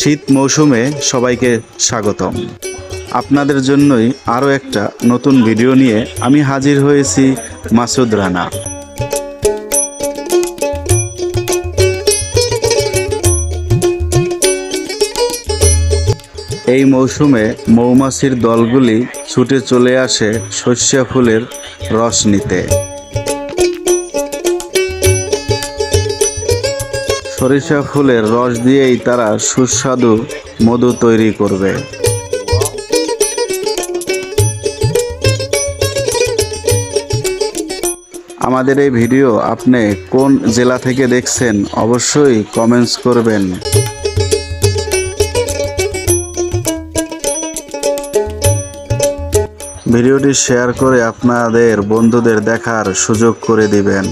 শীত মৌসুমে সবাইকে স্বাগতম। আপনাদের জন্যই আরও একটা নতুন ভিডিও নিয়ে আমি হাজির হয়েছি, মাসুদ রানা। এই মৌসুমে মৌমাছির দলগুলি ছুটে চলে আসে সরিষা ফুলের রস নিতে। সরিষা ফুলের রস দিয়েই তারা সুস্বাদু মধু তৈরি করবে। আমাদের এই ভিডিও আপনি কোন জেলা থেকে দেখছেন অবশ্যই কমেন্টস করবেন। ভিডিওটি শেয়ার করে আপনাদের বন্ধুদের দেখার সুযোগ করে দিবেন।